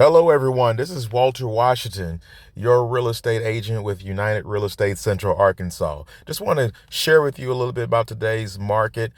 Hello, everyone. This is Walter Washington, your real estate agent with United Real Estate Central Arkansas. Just want to share with you a little bit about today's market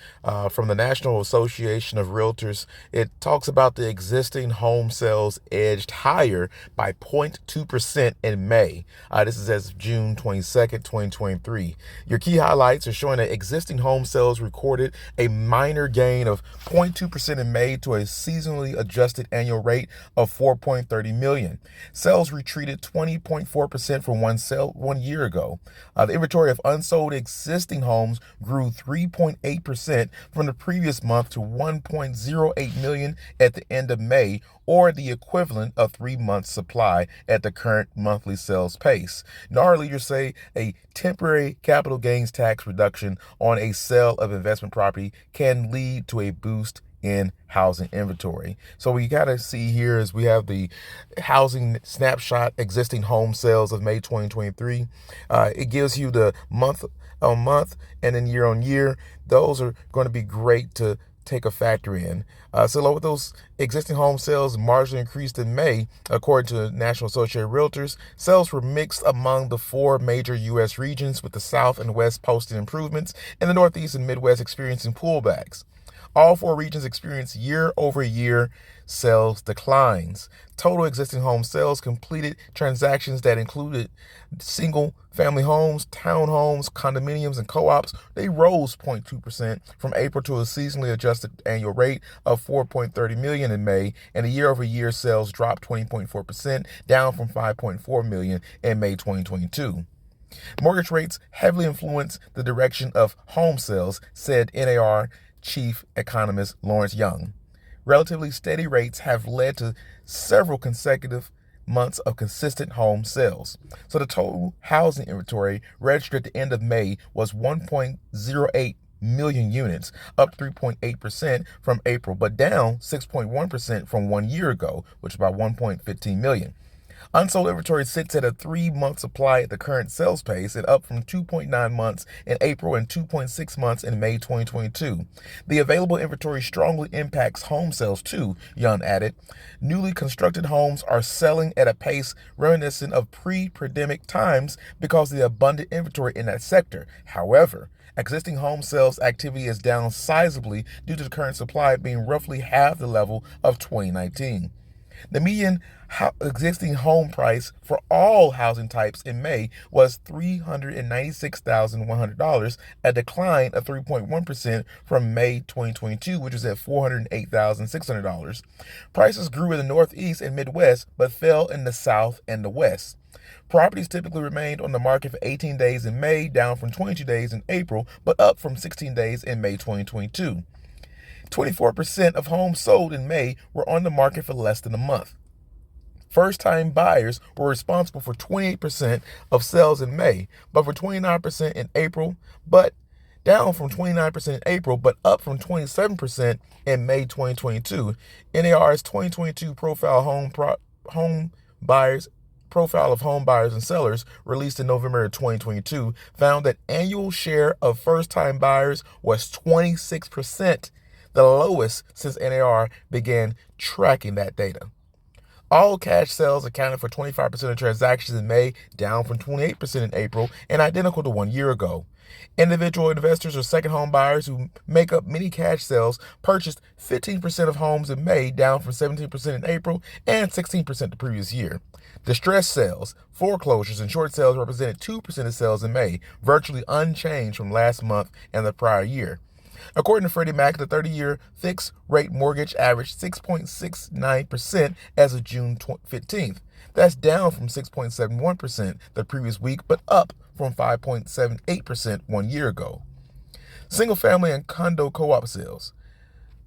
from the National Association of Realtors. It talks about the existing home sales edged higher by 0.2% in May. This is as of June 22nd, 2023. Your key highlights are showing that existing home sales recorded a minor gain of 0.2% in May to a seasonally adjusted annual rate of 4.30 million. Sales retreated 20.4% from one year ago. The inventory of unsold existing homes grew 3.8% from the previous month to 1.08 million at the end of May, or the equivalent of 3 months' supply at the current monthly sales pace. NAR leaders say a temporary capital gains tax reduction on a sale of investment property can lead to a boost in housing inventory. So we got to see here is we have the housing snapshot existing home sales of May 2023. It gives you the month on month and then year on year. Those are going to be great to take a factor in. So with those existing home sales marginally increased in May, according to the National Association of Realtors, sales were mixed among the four major U.S. regions, with the South and West posting improvements and the Northeast and Midwest experiencing pullbacks. All four regions experienced year-over-year sales declines. Total existing home sales completed transactions that included single-family homes, townhomes, condominiums, and co-ops. They rose 0.2% from April to a seasonally adjusted annual rate of 4.30 million in May, and the year-over-year sales dropped 20.4%, down from 5.4 million in May 2022. Mortgage rates heavily influence the direction of home sales, said NAR Chief Economist Lawrence Young. Relatively steady rates have led to several consecutive months of consistent home sales. So the total housing inventory registered at the end of May was 1.08 million units, up 3.8% from April, but down 6.1% from 1 year ago, which is about 1.15 million. Unsold inventory sits at a 3-month supply at the current sales pace, and up from 2.9 months in April and 2.6 months in May 2022. The available inventory strongly impacts home sales too, Young added. Newly constructed homes are selling at a pace reminiscent of pre-pandemic times because of the abundant inventory in that sector. However, existing home sales activity is down sizably due to the current supply being roughly half the level of 2019. The median existing home price for all housing types in May was $396,100, a decline of 3.1% from May 2022, which was at $408,600. Prices grew in the Northeast and Midwest, but fell in the South and the West. Properties typically remained on the market for 18 days in May, down from 22 days in April, but up from 16 days in May 2022. 24% of homes sold in May were on the market for less than a month. First-time buyers were responsible for 28% of sales in May, but for 29% in April, but down from 29% in April, but up from 27% in May 2022. NAR's 2022 profile of home buyers and sellers, released in November of 2022, found that annual share of first-time buyers was 26%. The lowest since NAR began tracking that data. All cash sales accounted for 25% of transactions in May, down from 28% in April, and identical to 1 year ago. Individual investors or second home buyers who make up many cash sales purchased 15% of homes in May, down from 17% in April and 16% the previous year. Distressed sales, foreclosures, and short sales represented 2% of sales in May, virtually unchanged from last month and the prior year. According to Freddie Mac, the 30-year fixed-rate mortgage averaged 6.69% as of June 15th. That's down from 6.71% the previous week, but up from 5.78% 1 year ago. Single-family and condo co-op sales.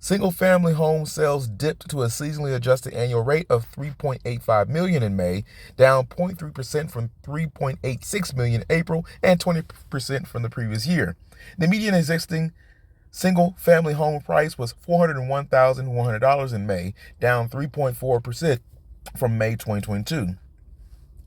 Single-family home sales dipped to a seasonally adjusted annual rate of 3.85 million in May, down 0.3% from 3.86 million in April and 20% from the previous year. The median existing single-family home price was $401,100 in May, down 3.4% from May 2022.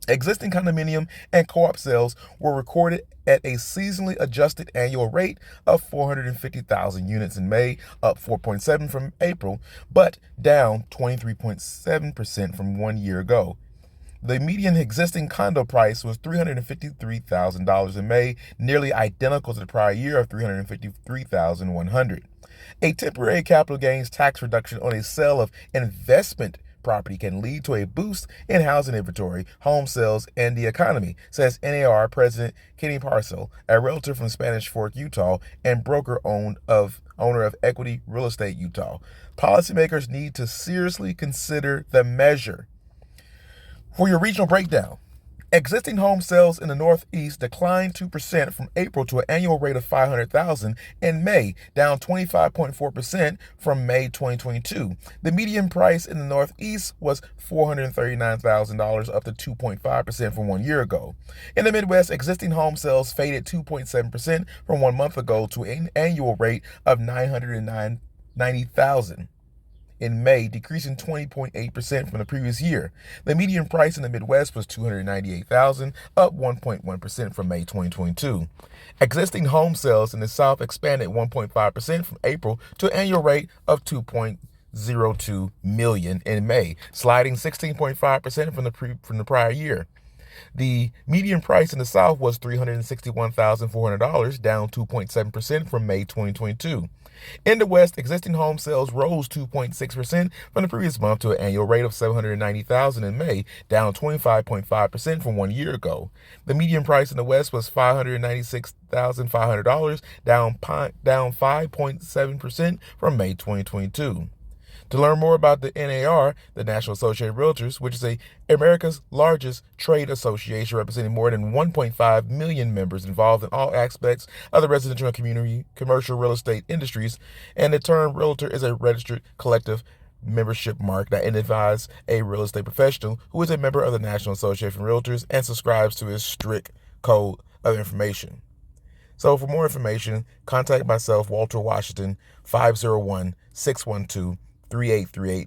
Existing condominium and co-op sales were recorded at a seasonally adjusted annual rate of 450,000 units in May, up 4.7% from April, but down 23.7% from 1 year ago. The median existing condo price was $353,000 in May, nearly identical to the prior year of $353,100. A temporary capital gains tax reduction on a sale of investment property can lead to a boost in housing inventory, home sales, and the economy, says NAR President Kenny Parcell, a realtor from Spanish Fork, Utah, and owner of Equity Real Estate Utah. Policymakers need to seriously consider the measure. For your regional breakdown, existing home sales in the Northeast declined 2% from April to an annual rate of 500,000 in May, down 25.4% from May 2022. The median price in the Northeast was $439,000, up to 2.5% from 1 year ago. In the Midwest, existing home sales faded 2.7% from 1 month ago to an annual rate of 990,000. In May, decreasing 20.8% from the previous year. The median price in the Midwest was $298,000, up 1.1% from May 2022. Existing home sales in the South expanded 1.5% from April to an annual rate of 2.02 million in May, sliding 16.5% from the prior year. The median price in the South was $361,400, down 2.7% from May 2022. In the West, existing home sales rose 2.6% from the previous month to an annual rate of $790,000 in May, down 25.5% from 1 year ago. The median price in the West was $596,500, down 5.7% from May 2022. To learn more about the NAR, the National Association of Realtors, which is America's largest trade association representing more than 1.5 million members involved in all aspects of the residential and commercial real estate industries, and the term realtor is a registered collective membership mark that identifies a real estate professional who is a member of the National Association of Realtors and subscribes to its strict code of information. So for more information, contact myself, Walter Washington, 501-612-3838.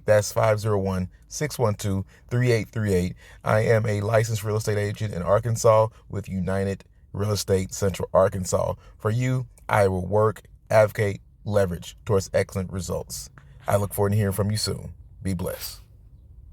That's 501-612-3838. I am a licensed real estate agent in Arkansas with United Real Estate Central Arkansas. For you, I will work, advocate, leverage towards excellent results. I look forward to hearing from you soon. Be blessed.